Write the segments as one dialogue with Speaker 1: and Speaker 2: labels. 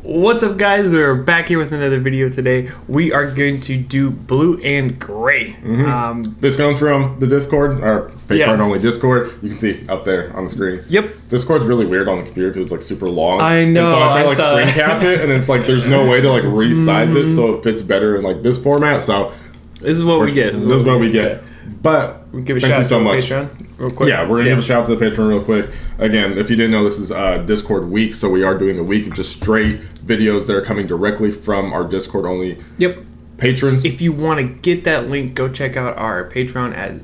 Speaker 1: What's up, guys? We're back here with another video today. We are going to do blue and gray.
Speaker 2: This comes from the Discord, our Patreon only Discord. You can see up there on the screen.
Speaker 1: Yep.
Speaker 2: Discord's really weird on the computer because it's like super long.
Speaker 1: I know.
Speaker 2: And so I try to like screen cap it, and it's like there's no way to like resize it so it fits better in like this format. So
Speaker 1: this is what we get.
Speaker 2: This is what we get. But
Speaker 1: we'll give a
Speaker 2: thank
Speaker 1: shout
Speaker 2: you so
Speaker 1: out to
Speaker 2: much.
Speaker 1: Patreon real quick.
Speaker 2: Yeah, we're gonna give a shout out to the Patreon real quick. Again, if you didn't know, this is Discord week, so we are doing the week of just straight videos that are coming directly from our Discord only patrons.
Speaker 1: If you want to get that link, go check out our Patreon at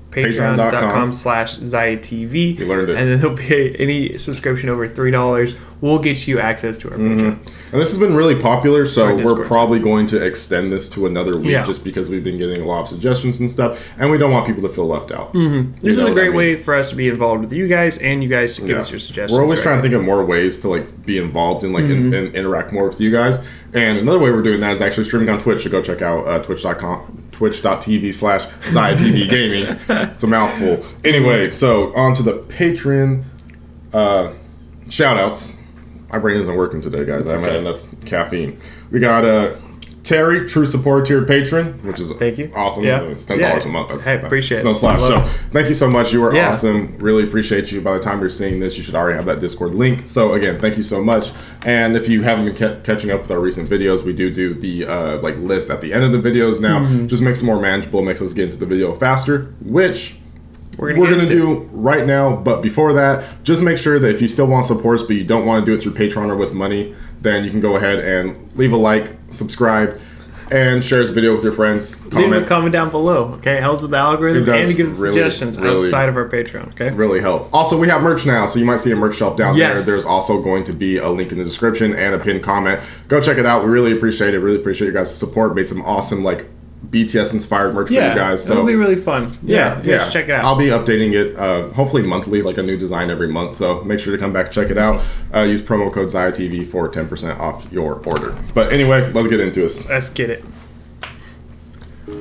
Speaker 1: patreon.com/ZiahTV.
Speaker 2: You learned it.
Speaker 1: And then there'll be any subscription over $3 will get you access to our Patreon.
Speaker 2: And this has been really popular, so we're probably going to extend this to another week just because we've been getting a lot of suggestions and stuff, and we don't want people to feel left out.
Speaker 1: This is a great way for us to be involved with you guys, and you guys to give us your suggestions.
Speaker 2: We're always trying to think of more ways to like be involved and like and interact more with you guys. And another way we're doing that is actually streaming on Twitch. So go check out twitch.tv/ZiahTV Gaming. It's a mouthful. Anyway, so on to the Patreon shout outs. My brain isn't working today, guys. I haven't had enough caffeine. We got Terry, true support tier patron, which is awesome.
Speaker 1: Yeah.
Speaker 2: It's $10 a month.
Speaker 1: I appreciate it.
Speaker 2: No slouch. So thank you so much. You are awesome. Really appreciate you. By the time you're seeing this, you should already have that Discord link. So again, thank you so much. And if you haven't been catching up with our recent videos, we do the like list at the end of the videos now. Just makes it more manageable, makes us get into the video faster, which we're gonna do right now. But before that, just make sure that if you still want support but you don't want to do it through Patreon or with money, then you can go ahead and leave a like, subscribe, and share this video with your friends.
Speaker 1: Leave a comment down below, okay? It helps with the algorithm and gives us suggestions outside of our Patreon, okay?
Speaker 2: Really help. Also, we have merch now, so you might see a merch shelf down there. There's also going to be a link in the description and a pinned comment. Go check it out. We really appreciate it. Really appreciate you guys' support. Made some awesome like BTS inspired merch for you guys. So
Speaker 1: it'll be really fun. Just check it out.
Speaker 2: I'll be updating it hopefully monthly, like a new design every month. So make sure to come back, check it out. Use promo code ZiahTV for 10% off your order. But anyway, let's get into this.
Speaker 1: Let's get it. I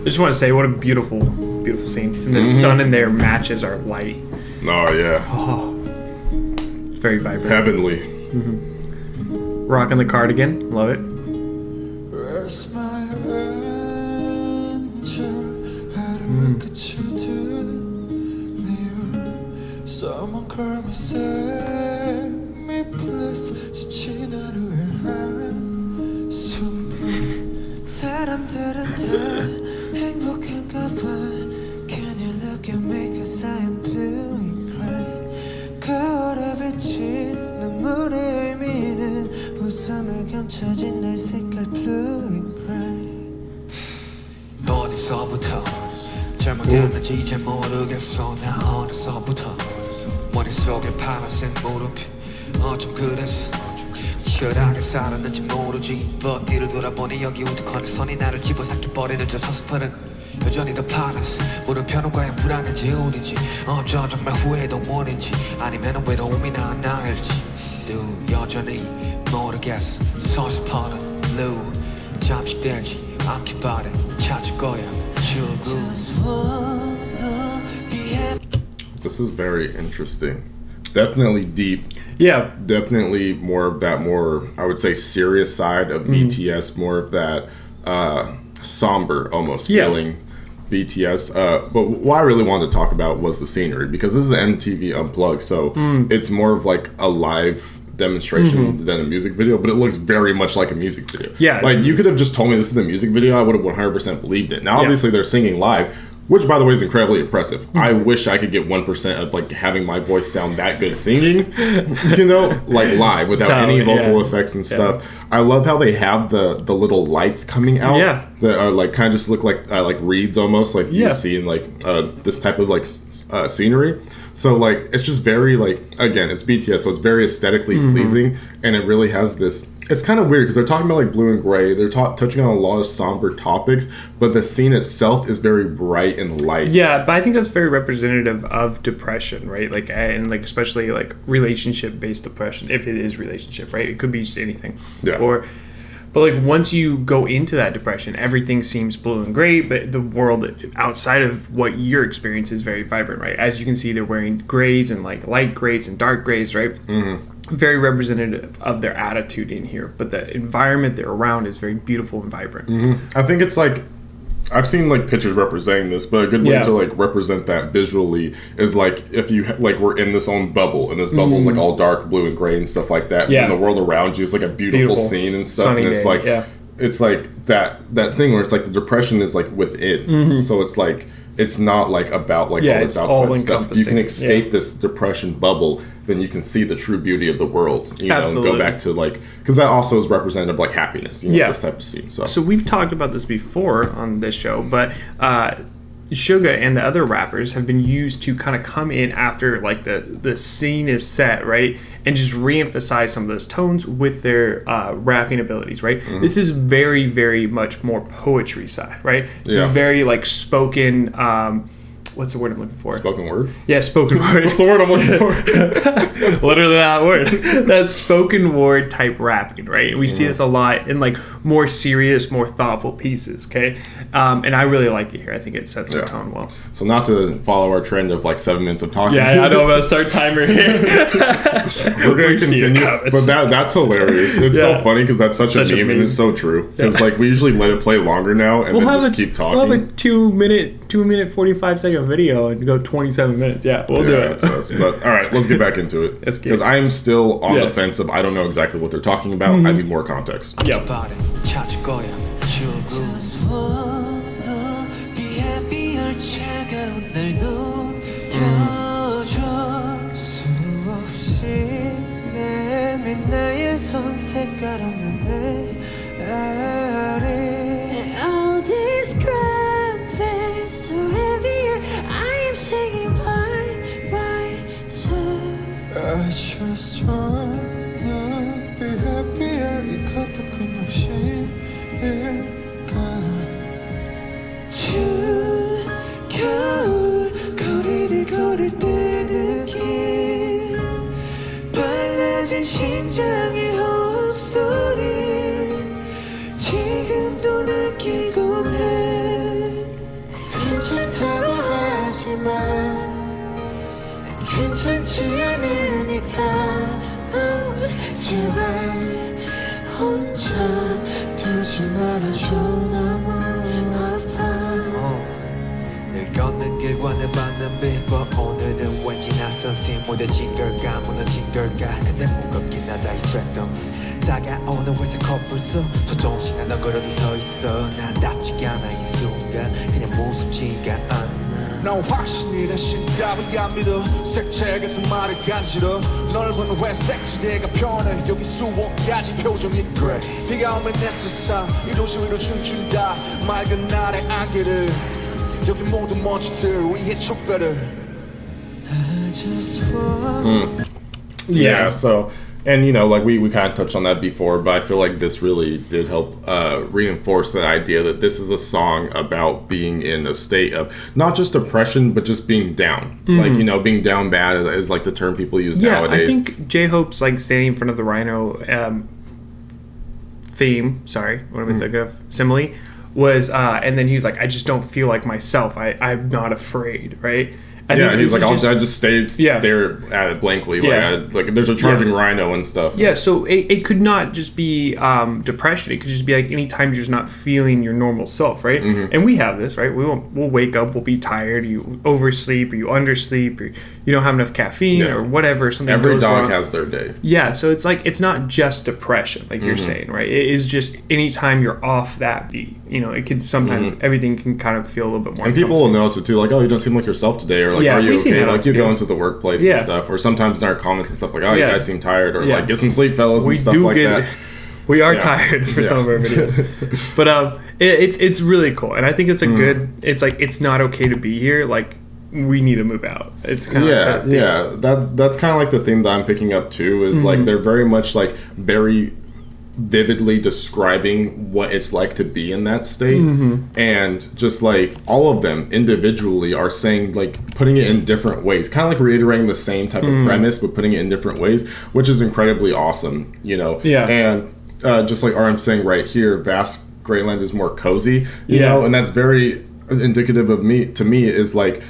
Speaker 1: just want to say what a beautiful, beautiful scene. And the sun in there matches our light.
Speaker 2: Oh yeah.
Speaker 1: Oh, it's very vibrant.
Speaker 2: Heavenly.
Speaker 1: Rocking the cardigan. Love it.
Speaker 3: Someone call me, save me please. 지친 하루의 한숨 사람들은 다 행복한가 봐. Can you look at me cause I am blue and gray. 거울에 비친 눈물의 의미는 웃음을 감춰진 내 색깔 blue and gray. 어디서부터 잘못했는지 이제 모르겠어. 나 어디서부터 머릿속에 파란색 무릎이 어쩜 그랬어. 치열하게 살았는지 모르지. But 뒤를 돌아보니 여기 우두커니 선이 나를 집어삼켜버리는 저 서스퍼는 여전히 더 파란색. 물음표는 과연 불안인지 우린지 어쩌 정말 후회도 원인지 아니면 외로움이 나일지 또 여전히 모르겠어. 서스퍼는 blue 잠식되지 않길 바래. 찾을 거야 출구.
Speaker 2: This is very interesting. Definitely deep.
Speaker 1: Yeah.
Speaker 2: Definitely more of that I would say, serious side of BTS. More of that somber almost feeling BTS. But what I really wanted to talk about was the scenery, because this is MTV Unplugged. So it's more of like a live demonstration than a music video, but it looks very much like a music video.
Speaker 1: Yeah.
Speaker 2: Like you could have just told me this is a music video, I would have 100% believed it. Now obviously they're singing live, which by the way is incredibly impressive. I wish I could get 1% of like having my voice sound that good singing, you know, like live without any vocal effects and stuff. I love how they have the little lights coming out that are like kind of just look like reeds almost, like you see in like this type of like scenery. So like it's just very like, again, it's BTS, so it's very aesthetically pleasing, and it really has this. It's kind of weird because they're talking about like blue and gray. They're touching on a lot of somber topics, but the scene itself is very bright and light.
Speaker 1: Yeah, but I think that's very representative of depression, right? Like, and like especially like relationship-based depression, if it is relationship, right? It could be just anything.
Speaker 2: Yeah.
Speaker 1: But like once you go into that depression, everything seems blue and gray, but the world outside of what your experience is very vibrant, right? As you can see, they're wearing grays and like light grays and dark grays, right? Very representative of their attitude in here, but the environment they're around is very beautiful and vibrant.
Speaker 2: I think it's like, I've seen like pictures representing this, but a good way to like represent that visually is like if you like we're in this own bubble, and this bubble is like all dark blue and gray and stuff like that. And the world around you is like a beautiful scene and stuff, and it's
Speaker 1: day,
Speaker 2: like it's like that thing where it's like the depression is like within, so it's like it's not like about like all this outside stuff. You can escape this depression bubble, then you can see the true beauty of the world, you know, and go back to like, because that also is representative of like happiness, you know, this type of scene. So
Speaker 1: we've talked about this before on this show, but Suga and the other rappers have been used to kind of come in after like the scene is set, right, and just re-emphasize some of those tones with their rapping abilities, right? This is very, very much more poetry side, right? This is very like spoken. What's the word I'm looking for?
Speaker 2: Spoken word?
Speaker 1: Yeah, spoken word.
Speaker 2: What's the word I'm looking for?
Speaker 1: Literally that word. That's spoken word type rapping, right? We see this a lot in like more serious, more thoughtful pieces, okay? And I really like it here. I think it sets the tone well.
Speaker 2: So not to follow our trend of like 7 minutes of talking.
Speaker 1: Yeah, I know. I'm going to start timer here.
Speaker 2: We're going to continue. But that's hilarious. It's so funny because that's such a meme and it's so true. Because like we usually let it play longer now and then just keep talking.
Speaker 1: We'll have a 2 minute 45-second video and go 27 minutes. Yeah, we'll do it.
Speaker 2: But all right, let's get back into it. Because I am still on the fence of I don't know exactly what they're talking about. I need more context.
Speaker 1: Yep.
Speaker 3: I just wanna be happier. 이것도 그냥 심일까. 추운 겨울 거리를 걸을 때 느낀 빨라진 심장의 호흡소리 지금도 느끼곤 해. 괜찮다고 하지만 괜찮지 않으니까 제발 혼자 두지 말아줘 너무 아파 늘 걷는 길과는 받는 빛과 오늘은 왠지 낯선 신 무뎌진 걸까 무너진 걸까 근데 무겁긴 하다 이 스웨터 다가오는 회색 커플 속 조금씩 난 너그러니 서있어 나답지가 않아 이 순간 그냥 무섭지가 않아 넌 확신이 대신 답이 안 믿어 색채 같은 말을 간지러 널 보는 회색 시대가 변해 여기 수억가지 표정이 그래 비가 오면 내 세상 이 도시 위로 춤춘다 맑은 날의 안개를 여기 모든 먼지들 위에 촉배를 I just want
Speaker 2: Yeah, so and you know, like we kind of touched on that before, but I feel like this really did help reinforce that idea that this is a song about being in a state of not just depression, but just being down. Like, you know, being down bad is like the term people use nowadays.
Speaker 1: I think J-Hope's like standing in front of the Rhino theme. Sorry, what am I thinking of? Simile was, and then he was like, I just don't feel like myself. I'm not afraid, right?
Speaker 2: He's like, I just stare at it blankly. Like there's a charging rhino and stuff.
Speaker 1: Yeah, so it could not just be depression. It could just be like anytime you're just not feeling your normal self, right? And we have this, right? We'll wake up, we'll be tired, you oversleep, or you undersleep, or you don't have enough caffeine, or whatever. Something
Speaker 2: Every dog
Speaker 1: wrong.
Speaker 2: has their day.
Speaker 1: Yeah, so it's like, it's not just depression, like you're saying, right? It is just anytime you're off that beat. You know, it could sometimes, everything can kind of feel a little bit more.
Speaker 2: And people will notice it too, like, oh, you don't seem like yourself today, or like, are you okay? Like, you go into the workplace and stuff, or sometimes in our comments and stuff like, oh, you guys seem tired, or like, get some sleep, fellas, and stuff like that.
Speaker 1: We are tired for some of our videos, but it's really cool, and I think it's a good. It's like, it's not okay to be here. Like, we need to move out. It's kind of
Speaker 2: that's kind of like the theme that I'm picking up too. Is like they're very much like very vividly describing what it's like to be in that state, and just like all of them individually are saying, like, putting it in different ways, kind of like reiterating the same type of premise but putting it in different ways, which is incredibly awesome, you know. And just like I'm saying right here, vast Greyland is more cozy, you
Speaker 1: Yeah.
Speaker 2: know, and that's very indicative of to me is like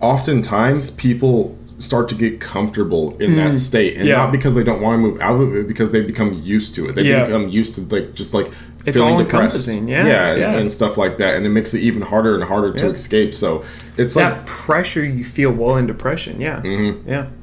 Speaker 2: oftentimes people start to get comfortable in that state, and not because they don't want to move out of it, but because they become used to it. They become used to like just like
Speaker 1: it's
Speaker 2: feeling
Speaker 1: all
Speaker 2: depressed,
Speaker 1: encompassing,
Speaker 2: and stuff like that, and it makes it even harder and harder to escape. So it's
Speaker 1: that
Speaker 2: like
Speaker 1: pressure you feel while in depression.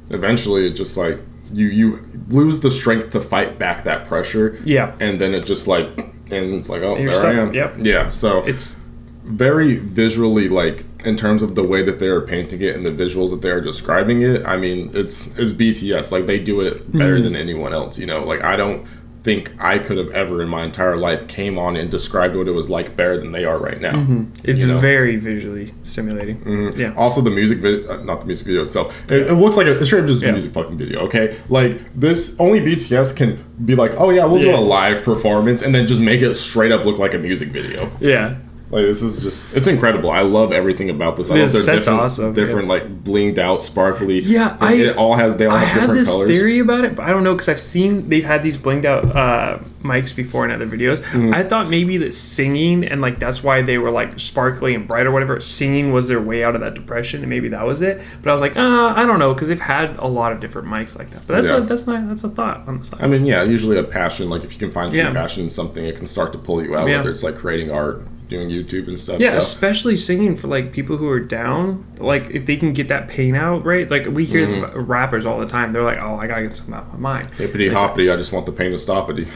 Speaker 2: eventually it just like you lose the strength to fight back that pressure, and then it just like and it's like, oh,
Speaker 1: you're
Speaker 2: there
Speaker 1: stuck.
Speaker 2: I am. Yeah, so
Speaker 1: it's
Speaker 2: very visually, like in terms of the way that they're painting it and the visuals that they're describing it. I mean, it's BTS. Like they do it better than anyone else. You know, like I don't think I could have ever in my entire life came on and described what it was like better than they are right now.
Speaker 1: It's very visually stimulating. Yeah.
Speaker 2: Also, the music video, not the music video itself. It looks like it's straight up just a music fucking video. Okay, like this only BTS can be like, oh yeah, we'll do a live performance and then just make it straight up look like a music video.
Speaker 1: Yeah.
Speaker 2: Like this is just, it's incredible. I love everything about this. I love their different like blinged out, sparkly.
Speaker 1: Yeah,
Speaker 2: they all have different colors. I had this
Speaker 1: theory about it, but I don't know because they've had these blinged out mics before in other videos. I thought maybe that singing and like that's why they were like sparkly and bright or whatever. Singing was their way out of that depression, and maybe that was it. But I was like, I don't know, because they've had a lot of different mics like that. But that's a thought on the side.
Speaker 2: I mean, yeah, usually a passion. Like if you can find true passion in something, it can start to pull you out. Whether it's like creating art, doing YouTube and stuff.
Speaker 1: Yeah, so. Especially singing for like people who are down. Like if they can get that pain out, right? Like we hear this about rappers all the time. They're like, oh, I gotta get something out of my mind.
Speaker 2: Hippity hoppity, I just want the pain to stop it.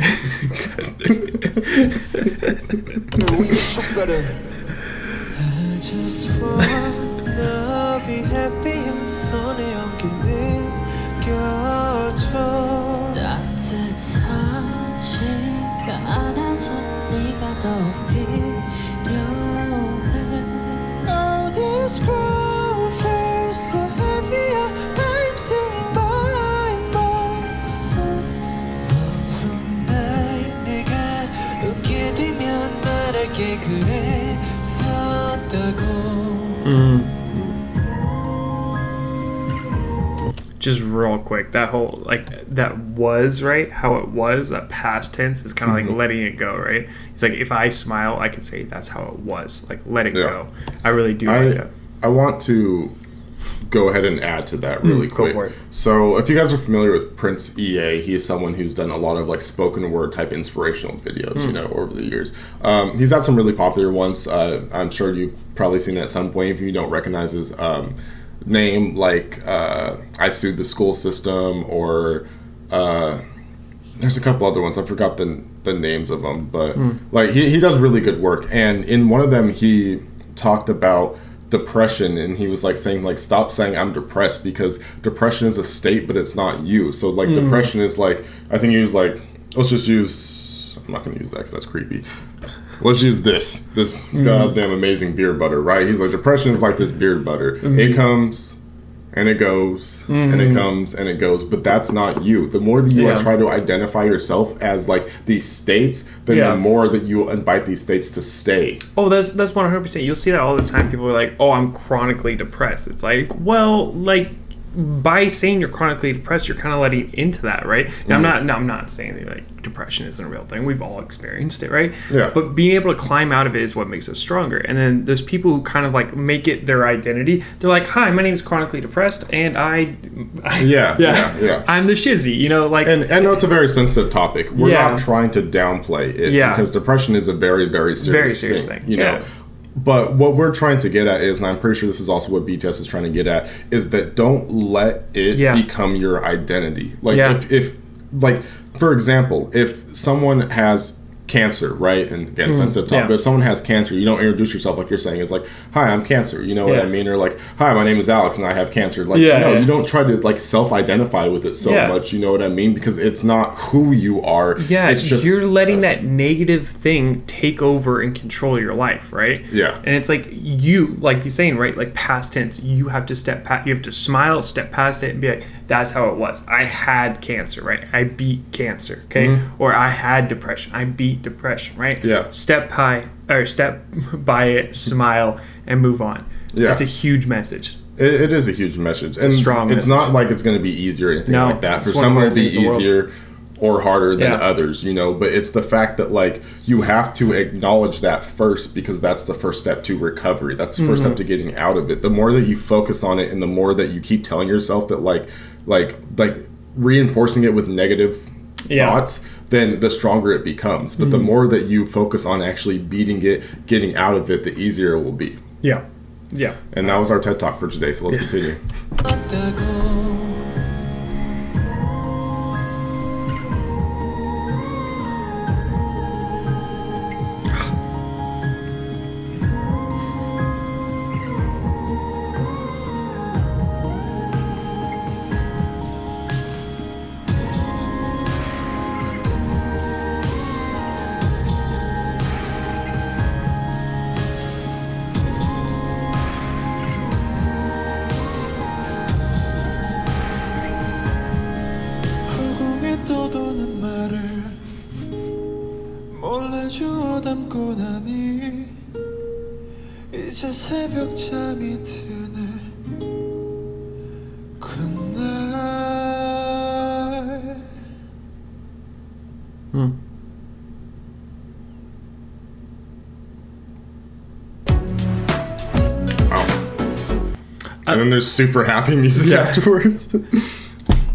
Speaker 1: Just real quick, that whole like that was right how it was, that past tense is kind of like letting it go, right? It's like if I smile, I can say that's how it was, like let it go. I really do like that.
Speaker 2: I want to go ahead and add to that really quick.
Speaker 1: Go for it.
Speaker 2: So if you guys are familiar with Prince EA, he is someone who's done a lot of like spoken word type inspirational videos, you know, over the years. He's had some really popular ones. I'm sure you've probably seen it at some point. If you don't recognize his name, like I Sued the School System, or there's a couple other ones. I forgot the names of them, but like he does really good work. And in one of them, he talked about depression, and he was like saying like, stop saying I'm depressed, because depression is a state, but it's not you. So like depression is like, I think he was like, let's just use, I'm not gonna use that because that's creepy. Let's use this goddamn amazing beard butter, right? He's like, depression is like this beard butter. It comes and it goes and it comes and it goes, but that's not you. The more that you try to identify yourself as like these states, then the more that you invite these states to stay.
Speaker 1: Oh, that's 100%. You'll see that all the time. People are like, oh, I'm chronically depressed. It's like, well, like by saying you're chronically depressed, you're kind of letting into that, right? Now, I'm not saying that like depression isn't a real thing. We've all experienced it, right?
Speaker 2: Yeah.
Speaker 1: But being able to climb out of it is what makes us stronger. And then there's people who kind of like make it their identity. They're like, hi, my name is chronically depressed, and I'm the shizzy, you know, like.
Speaker 2: And I know it's a very sensitive topic. We're not trying to downplay it, because depression is a very, very serious thing. You know. But what we're trying to get at is, and I'm pretty sure this is also what BTS is trying to get at, is that don't let it become your identity. Like if like, for example, if someone has cancer, right? And again, sensitive topic, but if someone has cancer, you don't introduce yourself like you're saying. It's like, hi, I'm cancer. You know what I mean? Or like, hi, my name is Alex and I have cancer. Like, you don't try to like self-identify with it so much. You know what I mean? Because it's not who you are. Yeah, it's just
Speaker 1: you're letting that negative thing take over and control your life, right?
Speaker 2: Yeah.
Speaker 1: And it's like you, like you're saying, right? Like past tense, you have to you have to smile, step past it, and be like, that's how it was. I had cancer, right? I beat cancer, okay? Or I had depression. I beat depression, right?
Speaker 2: Yeah.
Speaker 1: Step by it, smile, and move on.
Speaker 2: Yeah.
Speaker 1: It's a huge message.
Speaker 2: It is a huge message.
Speaker 1: It's a strong
Speaker 2: it's
Speaker 1: message.
Speaker 2: not like it's going to be easier or anything like that. For
Speaker 1: some
Speaker 2: it'll be easier, or harder than others, you know, but it's the fact that like you have to acknowledge that first, because that's the first step to recovery. That's the first step to getting out of it. The more that you focus on it and the more that you keep telling yourself that like reinforcing it with negative thoughts, then the stronger it becomes. But the more that you focus on actually beating it, getting out of it, the easier it will be.
Speaker 1: Yeah.
Speaker 2: And that was our TED Talk for today, so let's continue.
Speaker 3: 담고 나니 이제 새벽잠이 드네 그날
Speaker 2: And then there's super happy music afterwards.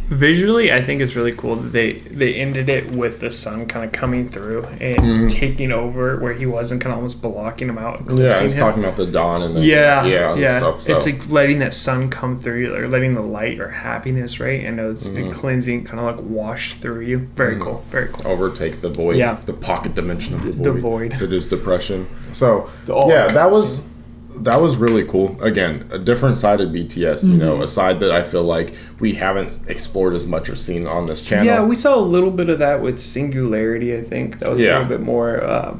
Speaker 1: Visually, I think it's really cool that they ended it with the sun kind of coming through and taking over where he was and kind of almost blocking him out.
Speaker 2: Yeah, he's talking about the dawn and the stuff. So.
Speaker 1: It's like letting that sun come through, or letting the light or happiness, right? And it's cleansing, kind of like wash through you. Very cool. Very cool.
Speaker 2: Overtake the void. Yeah. The pocket dimension of the void.
Speaker 1: The void.
Speaker 2: That is depression. So, that was really cool. Again, a different side of BTS, you know, a side that I feel like we haven't explored as much or seen on this channel.
Speaker 1: Yeah, we saw a little bit of that with Singularity, I think. That was a little bit more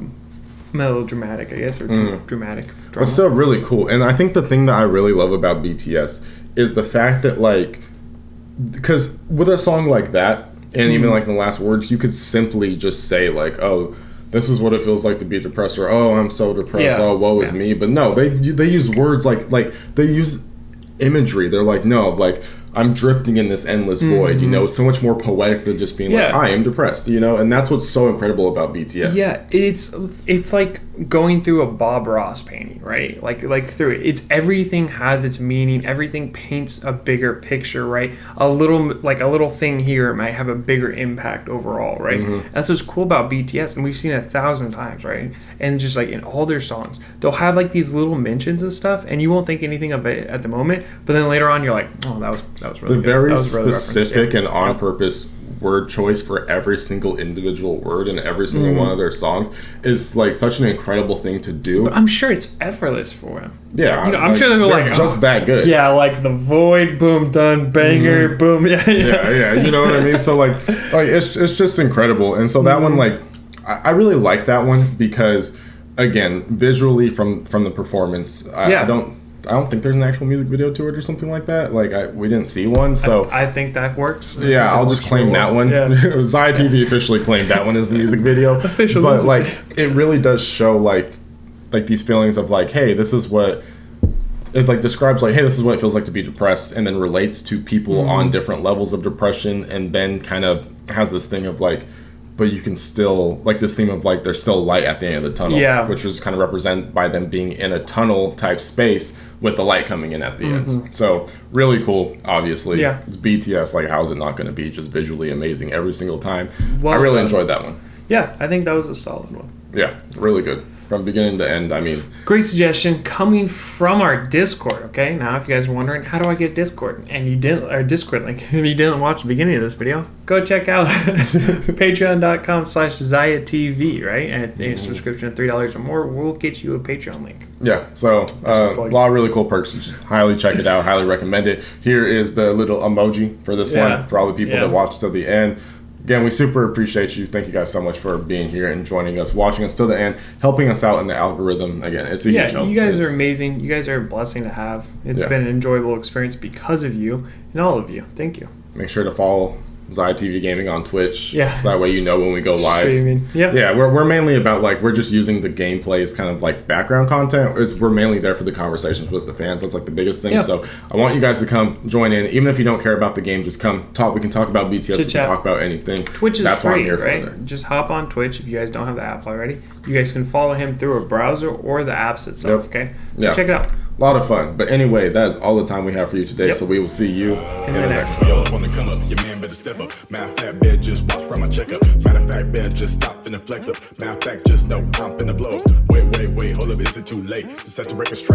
Speaker 1: melodramatic, I guess, or dramatic. Drama.
Speaker 2: It's still really cool. And I think the thing that I really love about BTS is the fact that, like, because with a song like that, and even like the last words, you could simply just say, like, oh, this is what it feels like to be depressed, or oh, I'm so depressed, oh, woe is me. But no, they use words like they use imagery. They're like, no, like I'm drifting in this endless void, you know. It's so much more poetic than just being like, I am depressed, you know. And that's what's so incredible about BTS.
Speaker 1: Yeah, it's like going through a Bob Ross painting, right? Like through it. It's everything has its meaning. Everything paints a bigger picture, right? A little thing here might have a bigger impact overall, right? That's what's cool about BTS, and we've seen it 1,000 times, right? And just like in all their songs, they'll have like these little mentions and stuff, and you won't think anything of it at the moment, but then later on you're like, oh, that was really good.
Speaker 2: Very specific and on purpose word choice for every single individual word in every single one of their songs is like such an incredible thing to do.
Speaker 1: But I'm sure it's effortless for them.
Speaker 2: Yeah,
Speaker 1: you know, I'm sure they're like
Speaker 2: just that good.
Speaker 1: Yeah, like the void, boom, done, banger, boom. Yeah.
Speaker 2: You know what I mean. So like it's just incredible. And so that one, like, I really like that one because, again, visually from the performance, I don't think there's an actual music video to it or something like that. Like, we didn't see one, so...
Speaker 1: I think that works.
Speaker 2: Yeah, I'll just claim that one. Yeah. Ziah TV officially claimed that one as the music video.
Speaker 1: Official
Speaker 2: But,
Speaker 1: music.
Speaker 2: like, it really does show, like these feelings of, like, hey, this is what... It, like, describes, like, hey, this is what it feels like to be depressed, and then relates to people on different levels of depression, and then kind of has this thing of, like... But you can still, like, this theme of, like, there's still light at the end of the tunnel, which was kind of represented by them being in a tunnel type space with the light coming in at the end. So really cool, obviously. Yeah. It's BTS, like, how is it not going to be just visually amazing every single time? Well, I really enjoyed that one.
Speaker 1: Yeah, I think that was a solid one.
Speaker 2: Yeah, really good. From beginning to end, I mean...
Speaker 1: Great suggestion coming from our Discord, okay? Now, if you guys are wondering, how do I get Discord? And you didn't, or Discord link, if you didn't watch the beginning of this video, go check out patreon.com/ZiahTV, right? And a subscription of $3 or more will get you a Patreon link.
Speaker 2: Yeah, so a lot of really cool perks. Just highly check it out, highly recommend it. Here is the little emoji for this one, for all the people that watched till the end. Again, we super appreciate you. Thank you guys so much for being here and joining us, watching us till the end, helping us out in the algorithm. Again, it's a huge help.
Speaker 1: You guys are amazing. You guys are a blessing to have. It's been an enjoyable experience because of you and all of you. Thank you.
Speaker 2: Make sure to follow Ziah TV Gaming on Twitch.
Speaker 1: Yeah.
Speaker 2: So that way you know when we go live.
Speaker 1: Streaming. Yeah.
Speaker 2: Yeah, we're mainly about like we're just using the gameplay as kind of like background content. We're mainly there for the conversations with the fans. That's like the biggest thing.
Speaker 1: Yeah.
Speaker 2: So I want you guys to come join in. Even if you don't care about the game, just come talk. We can talk about BTS. We can talk about anything.
Speaker 1: Twitch is
Speaker 2: That's
Speaker 1: free,
Speaker 2: why I'm here
Speaker 1: right?
Speaker 2: for.
Speaker 1: Just hop on Twitch if you guys don't have the app already. You guys can follow him through a browser or the apps itself.
Speaker 2: Yep.
Speaker 1: Okay. So
Speaker 2: Yeah.
Speaker 1: check it out.
Speaker 2: A lot of fun. But anyway, that is all the time we have for you today.
Speaker 1: Yep.
Speaker 2: So we will see you in the next one.
Speaker 4: Yo, wanna come up, your man better step up. Matter of fact, better just watch from my checkup. Matter of fact, better just stop and flex up. Matter of fact, just know I'm finna blow up. Wait, hold up, is it too late? Just set the record straight.